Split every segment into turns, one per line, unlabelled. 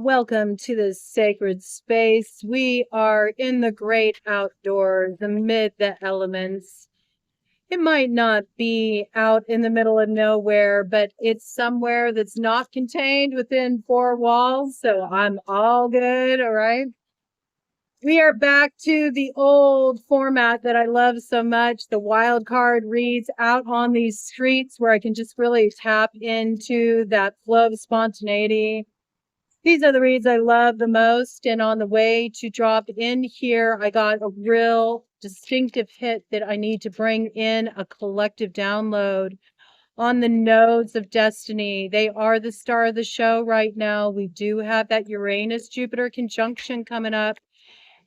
Welcome to this sacred space. We are in the great outdoors, amid the elements. It might not be out in the middle of nowhere, but it's somewhere that's not contained within four walls, so I'm all good, all right? We are back to the old format that I love so much, the wild card reads out on these streets where I can just really tap into that flow of spontaneity. These are the reads I love the most. And on the way to drop in here, I got a real distinctive hit that I need to bring in a collective download on the nodes of destiny. They are the star of the show right now. We do have that Uranus-Jupiter conjunction coming up.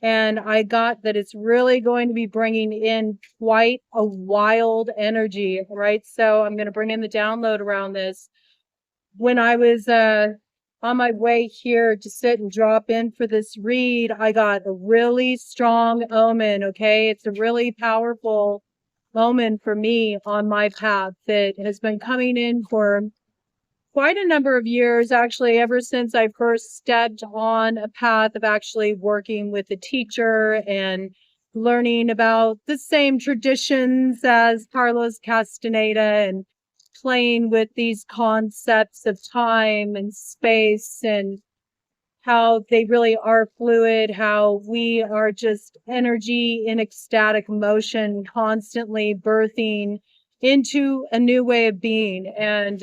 And I got that it's really going to be bringing in quite a wild energy, right? So I'm going to bring in the download around this. When I was on my way here to sit and drop in for this read, I got a really strong omen, okay? It's a really powerful omen for me on my path that has been coming in for quite a number of years, actually, ever since I first stepped on a path of actually working with a teacher and learning about the same traditions as Carlos Castaneda and playing with these concepts of time and space and how they really are fluid, how we are just energy in ecstatic motion, constantly birthing into a new way of being. And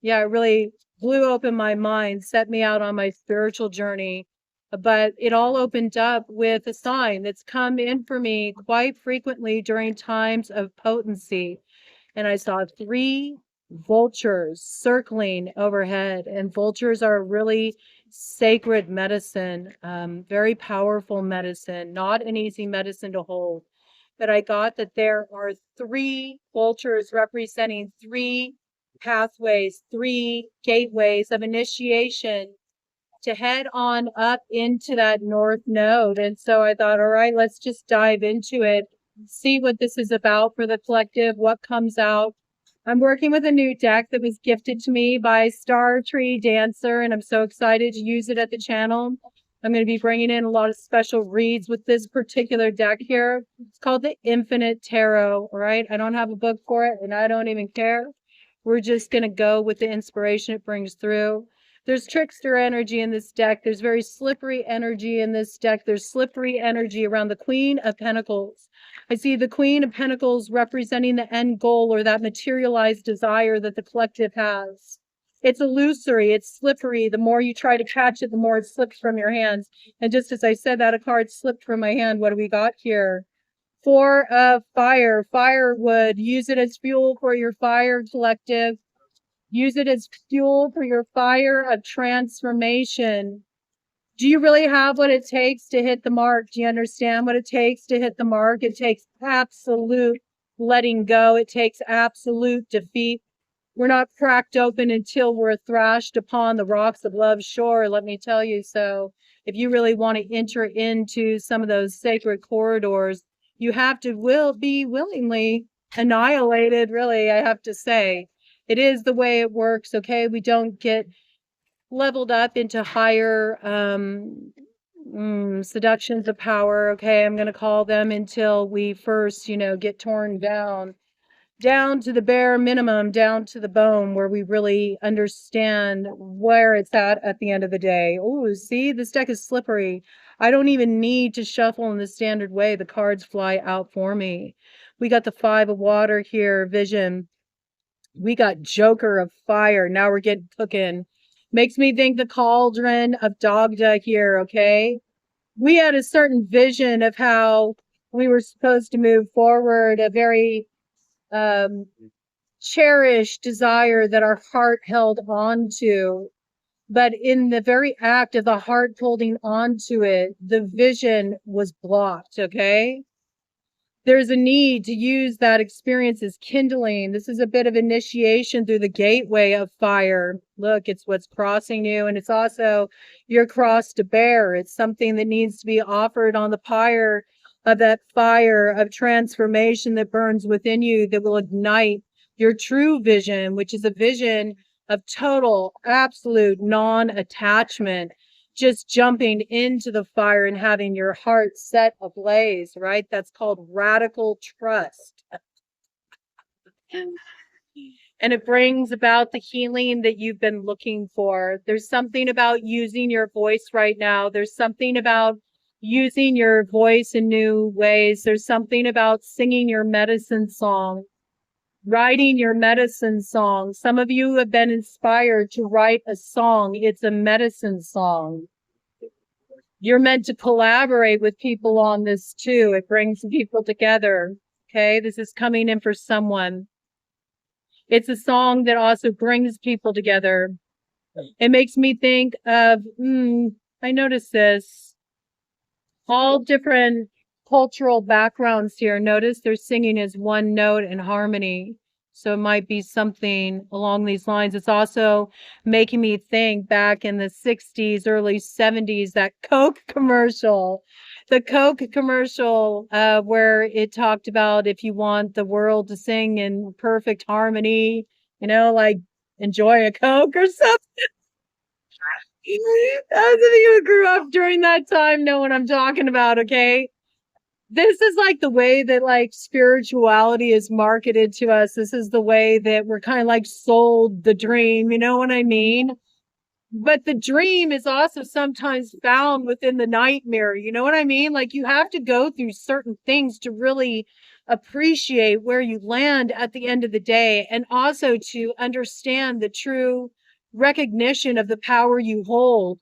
yeah, it really blew open my mind, set me out on my spiritual journey. But it all opened up with a sign that's come in for me quite frequently during times of potency. And I saw three vultures circling overhead. And vultures are really sacred medicine, very powerful medicine, not an easy medicine to hold. But I got that there are three vultures representing three pathways, three gateways of initiation to head on up into that north node. And so I thought, all right, let's just dive into it, see what this is about for the collective, what comes out. I'm working with a new deck that was gifted to me by Star Tree Dancer, and I'm so excited to use it at the channel. I'm going to be bringing in a lot of special reads with this particular deck here. It's called the Infinite Tarot, all right? I don't have a book for it, and I don't even care. We're just going to go with the inspiration it brings through. There's trickster energy in this deck. There's very slippery energy in this deck. There's slippery energy around the Queen of Pentacles. I see the Queen of Pentacles representing the end goal or that materialized desire that the collective has. It's illusory. It's slippery. The more you try to catch it, the more it slips from your hands. And just as I said that, a card slipped from my hand. What do we got here? Four of Fire. Firewood. Use it as fuel for your fire collective. Use it as fuel for your fire of transformation. Do you really have what it takes to hit the mark? Do you understand what it takes to hit the mark? It takes absolute letting go. It takes absolute defeat. We're not cracked open until we're thrashed upon the rocks of love's shore, let me tell you. So if you really want to enter into some of those sacred corridors, you have to be willingly annihilated, really, I have to say. It is the way it works, okay? We don't get leveled up into higher seductions of power, okay? I'm going to call them until we first, get torn down to the bare minimum, down to the bone, where we really understand where it's at the end of the day. Oh, see, this deck is slippery. I don't even need to shuffle in the standard way. The cards fly out for me. We got the Five of Water here, Vision. We got Joker of Fire. Now we're getting cooking. Makes me think the Cauldron of Dagda here, okay? We had a certain vision of how we were supposed to move forward, a very cherished desire that our heart held on to. But in the very act of the heart holding on to it, the vision was blocked, okay? There's a need to use that experience as kindling. This is a bit of initiation through the gateway of fire. Look, it's what's crossing you, and it's also your cross to bear. It's something that needs to be offered on the pyre of that fire of transformation that burns within you that will ignite your true vision, which is a vision of total, absolute non-attachment, just jumping into the fire and having your heart set ablaze, right? That's called radical trust. And it brings about the healing that you've been looking for. There's something about using your voice right now. There's something about using your voice in new ways. There's something about singing your medicine song, writing your medicine song. Some of you have been inspired to write a song. It's a medicine song. You're meant to collaborate with people on this too. It brings people together. Okay. This is coming in for someone. It's a song that also brings people together. It makes me think of, I noticed this, all different cultural backgrounds here. Notice they're singing as one note in harmony. So it might be something along these lines. It's also making me think back in the 60s, early 70s, that Coke commercial. The Coke commercial where it talked about if you want the world to sing in perfect harmony, like enjoy a Coke or something. Those of you who grew up during that time know what I'm talking about, okay? This is like the way that like spirituality is marketed to us. This is the way that we're kind of like sold the dream, you know what I mean? But the dream is also sometimes found within the nightmare. You know what I mean? Like you have to go through certain things to really appreciate where you land at the end of the day, and also to understand the true recognition of the power you hold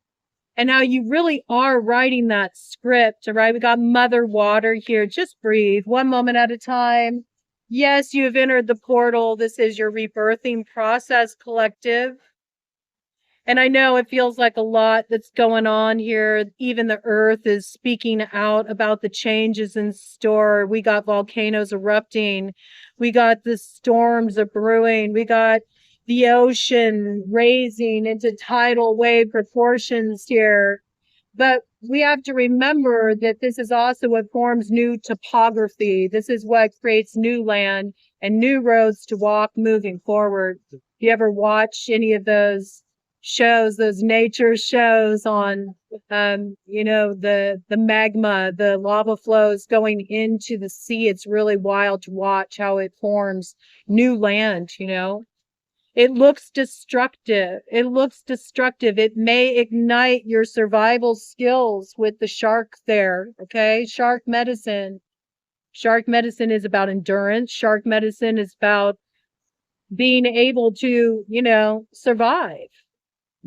and how you really are writing that script. All right. We got Mother Water here. Just breathe one moment at a time. Yes, you have entered the portal. This is your rebirthing process collective. And I know it feels like a lot that's going on here. Even the earth is speaking out about the changes in store. We got volcanoes erupting. We got the storms are brewing. We got the ocean raising into tidal wave proportions here. But we have to remember that this is also what forms new topography. This is what creates new land and new roads to walk moving forward. If you ever watch any of those shows, those nature shows on, the magma, the lava flows going into the sea, it's really wild to watch how it forms new land, It looks destructive. It may ignite your survival skills with the shark there. Okay. Shark medicine. Shark medicine is about endurance. Shark medicine is about being able to, survive,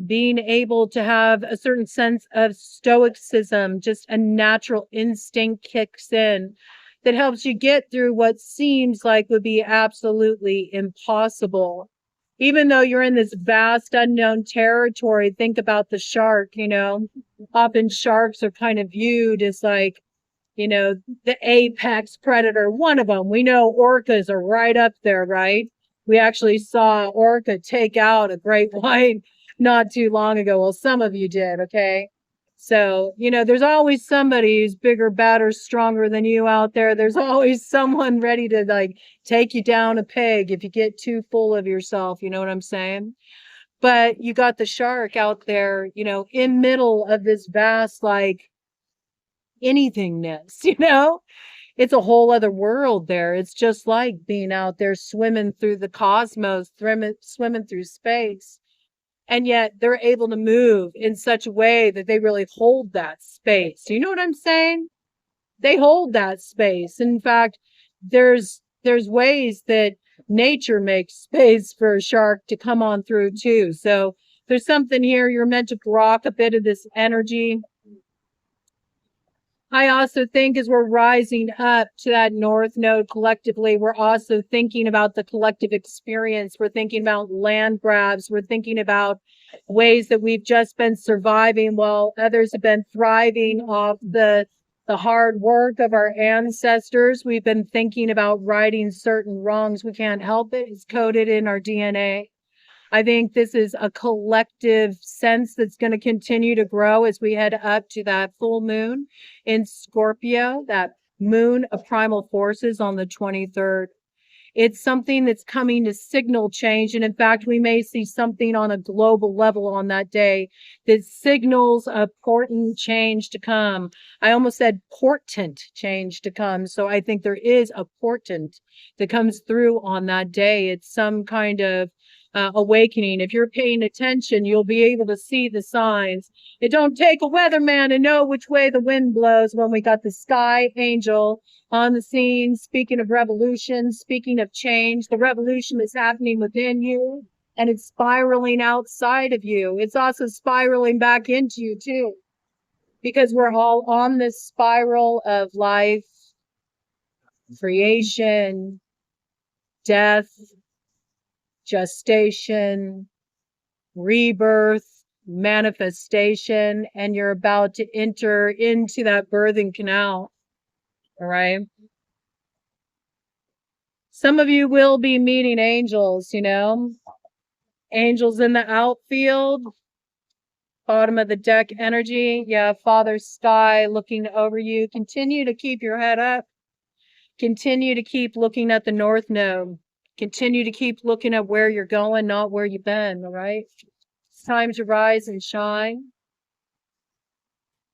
being able to have a certain sense of stoicism, just a natural instinct kicks in that helps you get through what seems like would be absolutely impossible. Even though you're in this vast unknown territory, think about the shark, often sharks are kind of viewed as like, the apex predator, one of them. We know orcas are right up there, right? We actually saw orca take out a great white not too long ago. Well, some of you did, okay? So, there's always somebody who's bigger, badder, stronger than you out there. There's always someone ready to like take you down a peg if you get too full of yourself. You know what I'm saying? But you got the shark out there, in middle of this vast, like anythingness, It's a whole other world there. It's just like being out there swimming through the cosmos, swimming through space. And yet they're able to move in such a way that they really hold that space. Do you know what I'm saying? They hold that space. In fact, there's ways that nature makes space for a shark to come on through too. So there's something here. You're meant to grok a bit of this energy. I also think as we're rising up to that north node collectively, we're also thinking about the collective experience. We're thinking about land grabs. We're thinking about ways that we've just been surviving while others have been thriving off the hard work of our ancestors. We've been thinking about righting certain wrongs. We can't help it. It's coded in our DNA. I think this is a collective sense that's going to continue to grow as we head up to that full moon in Scorpio, that moon of primal forces on the 23rd. It's something that's coming to signal change. And in fact, we may see something on a global level on that day that signals a important change to come. I almost said portent change to come. So I think there is a portent that comes through on that day. It's some kind of awakening. If you're paying attention, you'll be able to see the signs. It don't take a weatherman to know which way the wind blows when we got the sky angel on the scene. Speaking of revolution, speaking of change, the revolution is happening within you and it's spiraling outside of you. It's also spiraling back into you too, because we're all on this spiral of life, creation, death, gestation, rebirth, manifestation, and you're about to enter into that birthing canal. All right. Some of you will be meeting angels, you know, angels in the outfield, bottom of the deck energy. Yeah, Father Sky looking over you. Continue to keep your head up. Continue to keep looking at the North Node. Continue to keep looking at where you're going, not where you've been, all right? It's time to rise and shine.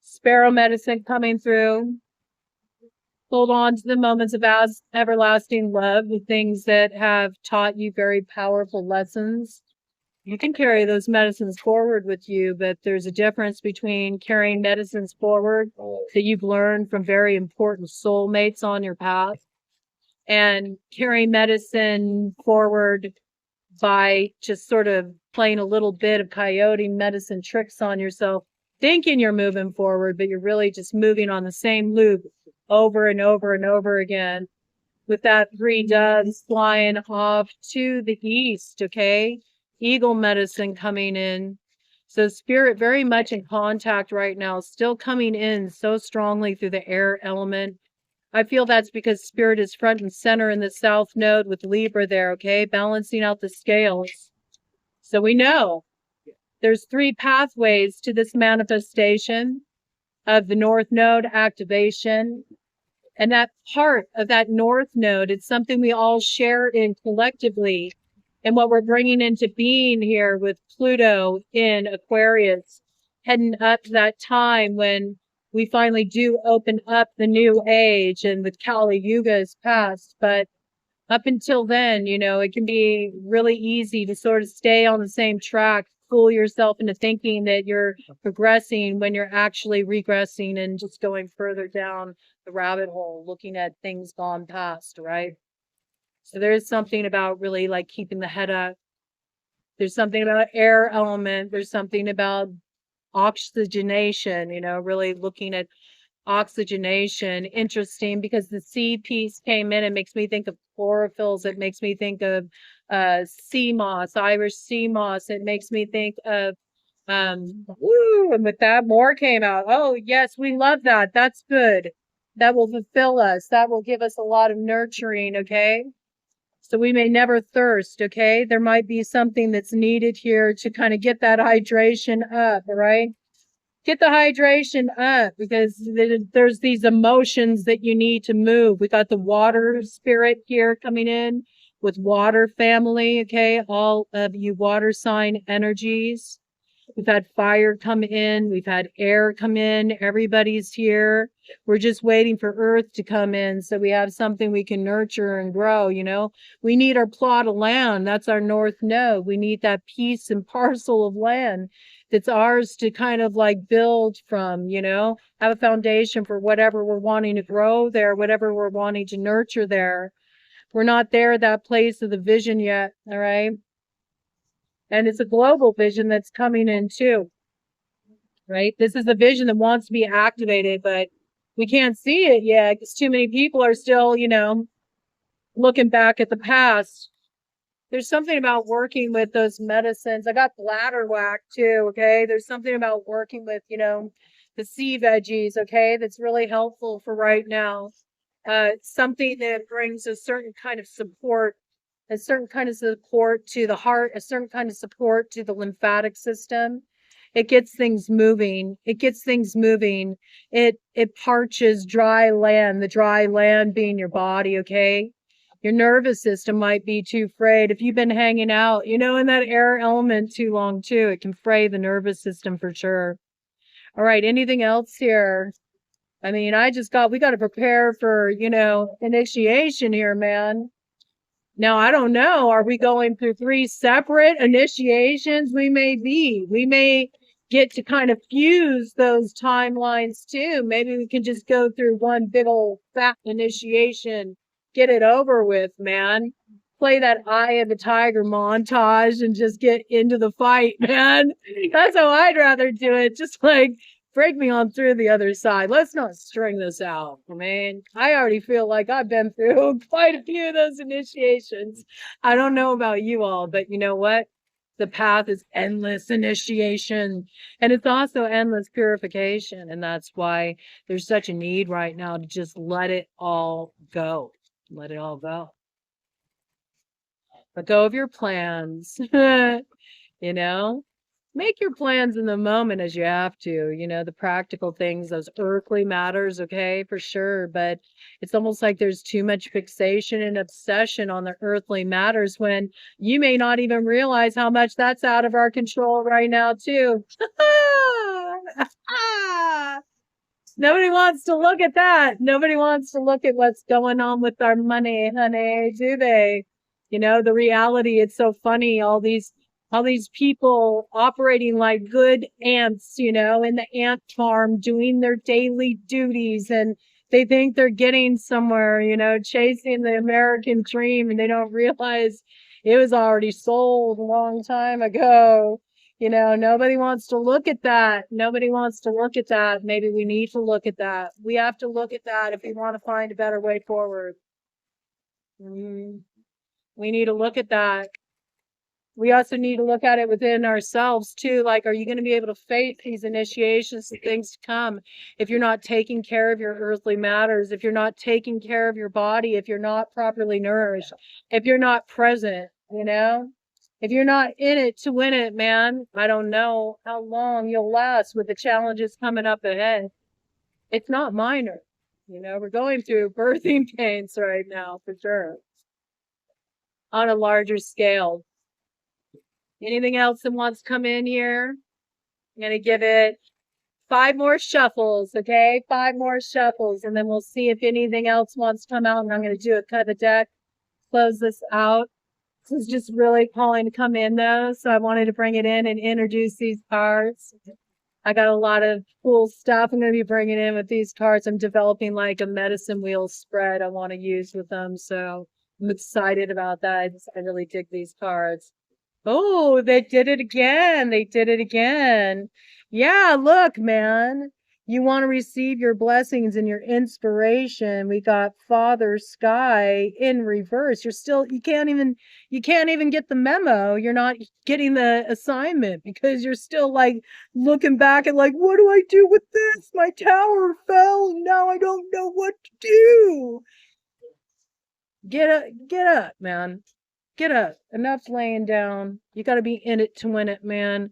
Sparrow medicine coming through. Hold on to the moments of everlasting love, the things that have taught you very powerful lessons. You can carry those medicines forward with you, but there's a difference between carrying medicines forward that you've learned from very important soulmates on your path and carrying medicine forward by just sort of playing a little bit of coyote medicine tricks on yourself, thinking you're moving forward, but you're really just moving on the same loop over and over and over again with that 3 doves flying off to the east, okay? Eagle medicine coming in. So spirit very much in contact right now, still coming in so strongly through the air element. I feel that's because spirit is front and center in the south node with Libra there, okay? Balancing out the scales. So we know there's 3 pathways to this manifestation of the north node activation. And that part of that north node, it's something we all share in collectively. And what we're bringing into being here with Pluto in Aquarius, heading up to that time when we finally do open up the new age and the Kali Yuga is past. But up until then, you know, it can be really easy to sort of stay on the same track, fool yourself into thinking that you're progressing when you're actually regressing and just going further down the rabbit hole, looking at things gone past, right? So there is something about really like keeping the head up. There's something about air element. There's something about oxygenation, you know, really looking at oxygenation. Interesting because the sea piece came in. It makes me think of chlorophylls. It makes me think of sea moss, Irish sea moss. It makes me think of and with that more came out. Oh yes, we love that. That's good. That will fulfill us. That will give us a lot of nurturing, okay? So we may never thirst, okay? There might be something that's needed here to kind of get that hydration up, all right? Get the hydration up because there's these emotions that you need to move. We got the water spirit here coming in with water family, okay? All of you water sign energies. We've had fire come in. We've had air come in. Everybody's here. We're just waiting for earth to come in so we have something we can nurture and grow, you know. We need our plot of land. That's our north node. We need that piece and parcel of land that's ours to kind of like build from, you know, have a foundation for whatever we're wanting to grow there, whatever we're wanting to nurture there. We're not there at that place of the vision yet, all right? And it's a global vision that's coming in too, right? This is a vision that wants to be activated, but we can't see it yet because too many people are still, you know, looking back at the past. There's something about working with those medicines. I got bladder whack too, okay? There's something about working with, you know, the sea veggies, okay? That's really helpful for right now. Something that brings a certain kind of support to the heart, a certain kind of support to the lymphatic system. It gets things moving. It parches dry land, the dry land being your body, okay? Your nervous system might be too frayed. If you've been hanging out, in that air element too long too, it can fray the nervous system for sure. All right, anything else here? I mean, we got to prepare for, initiation here, man. Now, I don't know. Are we going through 3 separate initiations? We may be. We may get to kind of fuse those timelines too. Maybe we can just go through one big old fat initiation, get it over with, man. Play that Eye of the Tiger montage and just get into the fight, man. That's how I'd rather do it. Just like break me on through the other side. Let's not string this out. I mean, I already feel like I've been through quite a few of those initiations. I don't know about you all, but you know what? The path is endless initiation, and it's also endless purification. And that's why there's such a need right now to just let it all go. Let it all go. Let go of your plans, Make your plans in the moment as you have to, the practical things, those earthly matters, okay, for sure. But it's almost like there's too much fixation and obsession on the earthly matters when you may not even realize how much that's out of our control right now, too. Nobody wants to look at that. Nobody wants to look at what's going on with our money, honey, do they? The reality, it's so funny, all these people operating like good ants, in the ant farm, doing their daily duties, and they think they're getting somewhere, chasing the American dream, and they don't realize it was already sold a long time ago. Nobody wants to look at that. Nobody wants to look at that. Maybe we need to look at that. We have to look at that if we want to find a better way forward. We need to look at that. We also need to look at it within ourselves too. Like, are you going to be able to face these initiations and things to come if you're not taking care of your earthly matters, if you're not taking care of your body, if you're not properly nourished, if you're not present, if you're not in it to win it, man? I don't know how long you'll last with the challenges coming up ahead. It's not minor. We're going through birthing pains right now, for sure, on a larger scale. Anything else that wants to come in here? I'm going to give it 5 more shuffles, okay? 5 more shuffles, and then we'll see if anything else wants to come out, and I'm going to do a cut of the deck, close this out. This is just really calling to come in, though, so I wanted to bring it in and introduce these cards. I got a lot of cool stuff I'm going to be bringing in with these cards. I'm developing like a medicine wheel spread I want to use with them, so I'm excited about that. I really dig these cards. Oh, they did it again. They did it again. Yeah, look, man. You want to receive your blessings and your inspiration. We got Father Sky in reverse. You can't even get the memo. You're not getting the assignment because you're still like looking back at like, what do I do with this? My tower fell. Now I don't know what to do. Get up, man. Get up. Enough laying down. You got to be in it to win it, man.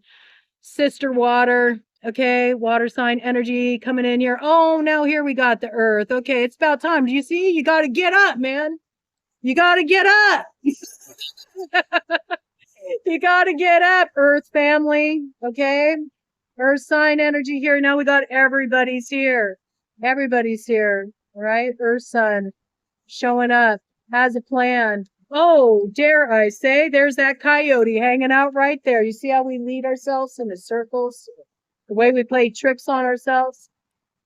Sister water. Okay. Water sign energy coming in here. Oh, now here we got the earth. Okay. It's about time. Do you see? You got to get up, man. You got to get up. You got to get up, earth family. Okay. Earth sign energy here. Now we got everybody's here. Everybody's here. All right. Earth sun showing up. Has a plan. Oh, dare I say, there's that coyote hanging out right there. You see how we lead ourselves in the circles? The way we play tricks on ourselves?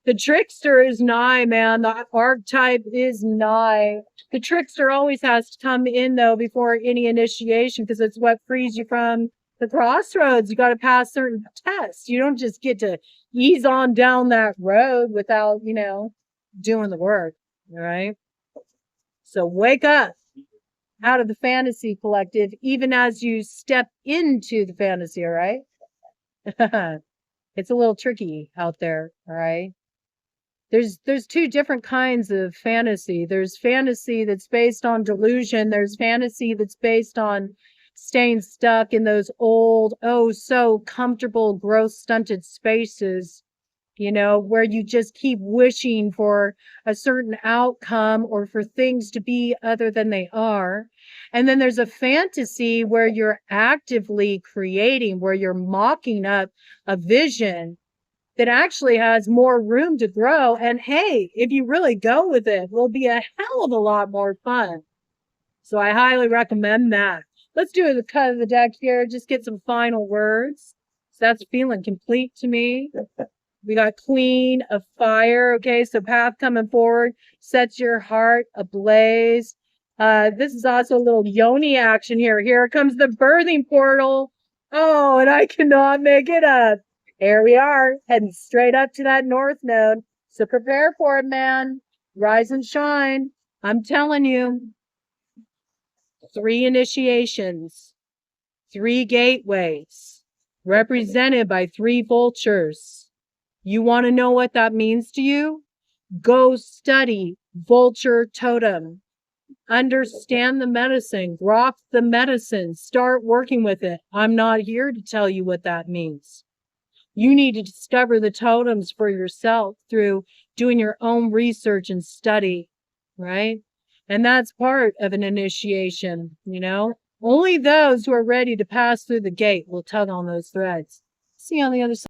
The trickster is nigh, man. The archetype is nigh. The trickster always has to come in, though, before any initiation, because it's what frees you from the crossroads. You got to pass certain tests. You don't just get to ease on down that road without, doing the work. All right? So wake up out of the fantasy collective, even as you step into the fantasy, all right? It's a little tricky out there, all right? There's 2 different kinds of fantasy. There's fantasy that's based on delusion. There's fantasy that's based on staying stuck in those old, so comfortable, growth stunted spaces where you just keep wishing for a certain outcome or for things to be other than they are. And then there's a fantasy where you're actively creating, where you're mocking up a vision that actually has more room to grow. And hey, if you really go with it, will be a hell of a lot more fun. So I highly recommend that. Let's do the cut of the deck here. Just get some final words. So that's feeling complete to me. We got Queen of Fire. Okay, so path coming forward sets your heart ablaze. This is also a little yoni action here. Here comes the birthing portal. Oh, and I cannot make it up. Here we are, heading straight up to that north node. So prepare for it, man. Rise and shine. I'm telling you. 3 initiations, 3 gateways, represented by 3 vultures. You want to know what that means to you? Go study vulture totem. Understand the medicine, grok the medicine, start working with it. I'm not here to tell you what that means. You need to discover the totems for yourself through doing your own research and study, right? And that's part of an initiation, Only those who are ready to pass through the gate will tug on those threads. See you on the other side.